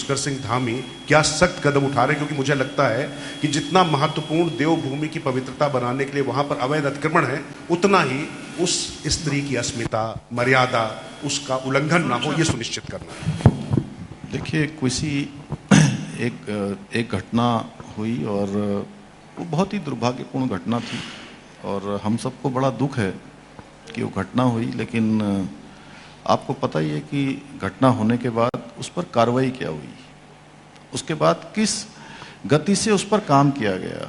पुष्कर सिंह धामी क्या सख्त कदम उठा रहे हैं, क्योंकि मुझे लगता है कि जितना महत्वपूर्ण देवभूमि की पवित्रता बनाने के लिए वहाँ पर अवैध अतिक्रमण है, उतना ही उस स्त्री की अस्मिता, मर्यादा, उसका उल्लंघन ना हो, ये सुनिश्चित करना है। देखिए, किसी एक घटना हुई और वो बहुत ही दुर्भाग्यपूर्ण घटना थी और हम सबको बड़ा दुख है कि वो घटना हुई, लेकिन आपको पता ही है कि घटना होने के बाद उस पर कार्रवाई क्या हुई, उसके बाद किस गति से उस पर काम किया गया।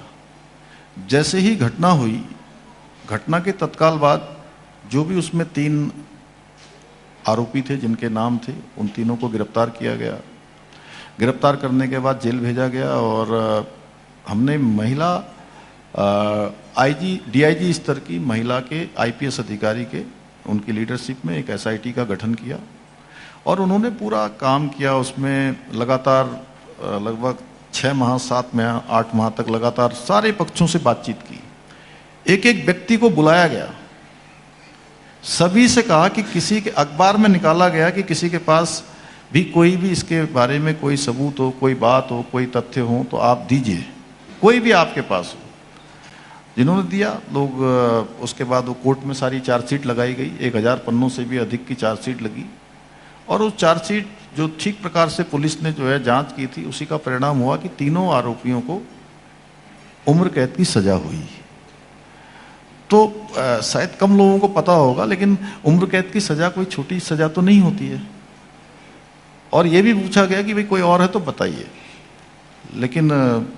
जैसे ही घटना हुई, घटना के तत्काल बाद जो भी उसमें 3 आरोपी थे जिनके नाम थे, उन तीनों को गिरफ्तार किया गया। गिरफ्तार करने के बाद जेल भेजा गया और हमने महिला डीआईजी स्तर की महिला के आईपीएस अधिकारी के उनकी लीडरशिप में एक एसआईटी का गठन किया और उन्होंने पूरा काम किया। उसमें लगातार लगभग 6 माह, 7 माह, 8 माह तक लगातार सारे पक्षों से बातचीत की। एक एक व्यक्ति को बुलाया गया, सभी से कहा कि किसी के अखबार में निकाला गया कि किसी के पास भी कोई भी इसके बारे में कोई सबूत हो, कोई बात हो, कोई तथ्य हो तो आप दीजिए, कोई भी आपके पास हो। जिन्होंने दिया लोग, उसके बाद वो कोर्ट में सारी चार्जशीट लगाई गई, 1000 पन्नों से भी अधिक की चार्जशीट लगी और उस चार्जशीट जो ठीक प्रकार से पुलिस ने जो है जांच की थी, उसी का परिणाम हुआ कि तीनों आरोपियों को उम्र कैद की सजा हुई। तो शायद कम लोगों को पता होगा, लेकिन उम्र कैद की सजा कोई छोटी सजा तो नहीं होती है। और ये भी पूछा गया कि भाई कोई और है तो बताइए, लेकिन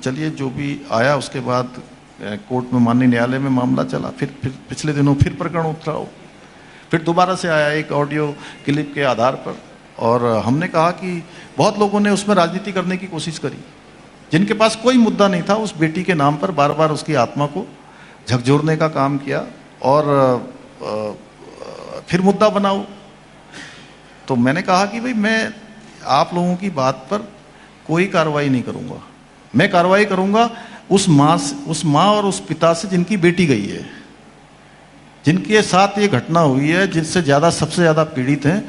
चलिए जो भी आया, उसके बाद कोर्ट में माननीय न्यायालय में मामला चला। फिर पिछले दिनों फिर प्रकरण उठा, फिर दोबारा से आया एक ऑडियो क्लिप के आधार पर और हमने कहा कि बहुत लोगों ने उसमें राजनीति करने की कोशिश करी, जिनके पास कोई मुद्दा नहीं था, उस बेटी के नाम पर बार बार उसकी आत्मा को झकझोरने का काम किया और फिर मुद्दा बनाओ। तो मैंने कहा कि भाई मैं आप लोगों की बात पर कोई कार्रवाई नहीं करूंगा, मैं कार्रवाई करूंगा उस माँ और उस पिता से जिनकी बेटी गई है, जिनके साथ ये घटना हुई है, जिनसे ज़्यादा सबसे ज़्यादा पीड़ित हैं,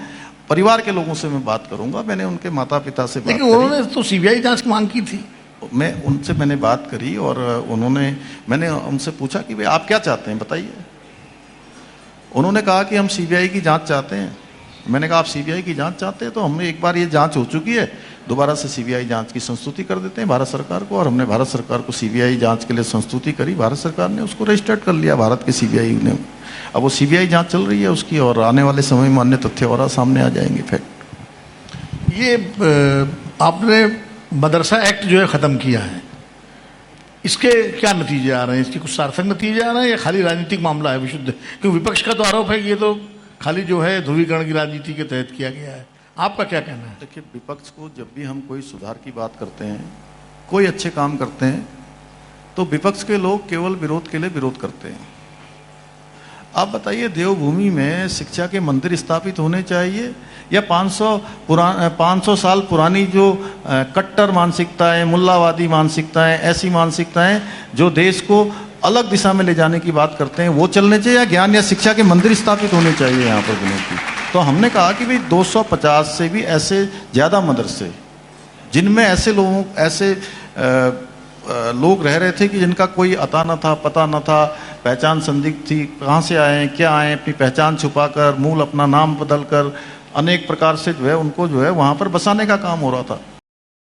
परिवार के लोगों से मैं बात करूंगा। मैंने उनके माता पिता से बात करी, उन्होंने तो सीबीआई जांच की मांग की थी। मैंने बात करी और मैंने उनसे पूछा कि भाई आप क्या चाहते हैं बताइए। उन्होंने कहा कि हम सीबीआई की जांच चाहते हैं। मैंने कहा आप सीबीआई की जांच चाहते हैं तो हमने एक बार ये जांच हो चुकी है, दोबारा से सीबीआई जांच की संस्तुति कर देते हैं भारत सरकार को। और हमने भारत सरकार को सीबीआई जांच के लिए संस्तुति करी, भारत सरकार ने उसको रजिस्टर्ड कर लिया, भारत के सीबीआई ने। अब वो सीबीआई जांच चल रही है उसकी और आने वाले समय में अन्य तथ्य और सामने आ जाएंगे। फैक्ट ये आपने मदरसा एक्ट जो है ख़त्म किया है, इसके क्या नतीजे आ रहे हैं? इसके कुछ सार्थक नतीजे आ रहे हैं या खाली राजनीतिक मामला है विशुद्ध? क्योंकि विपक्ष का तो आरोप है कि ये तो खाली जो है ध्रुवीकरण की राजनीति के तहत किया गया है। आपका क्या कहना है? देखिए, विपक्ष को जब भी हम कोई सुधार की बात करते हैं, कोई अच्छे काम करते हैं, तो विपक्ष के लोग केवल विरोध के लिए विरोध करते हैं। आप बताइए, देवभूमि में शिक्षा के मंदिर स्थापित होने चाहिए या 500 साल पुरानी जो कट्टर मानसिकताएं, मुल्लावादी मानसिकताएं, ऐसी मानसिकताएं जो देश को अलग दिशा में ले जाने की बात करते हैं, वो चलने चाहिए, या ज्ञान या शिक्षा के मंदिर स्थापित होने चाहिए यहाँ पर बने की? तो हमने कहा कि भाई 250 से भी ऐसे ज़्यादा मदरसे जिनमें ऐसे लोग रह रहे थे कि जिनका कोई अता न था, पता न था, पहचान संदिग्ध थी, कहाँ से आए हैं, क्या आए, अपनी पहचान छुपाकर, मूल अपना नाम बदलकर अनेक प्रकार से जो है उनको जो है वहाँ पर बसाने का काम हो रहा था।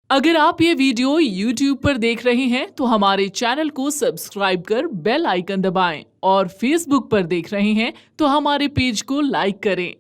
अगर आप ये वीडियो YouTube पर देख रहे हैं तो हमारे चैनल को सब्सक्राइब कर बेल आइकन दबाएं और Facebook पर देख रहे हैं तो हमारे पेज को लाइक करें।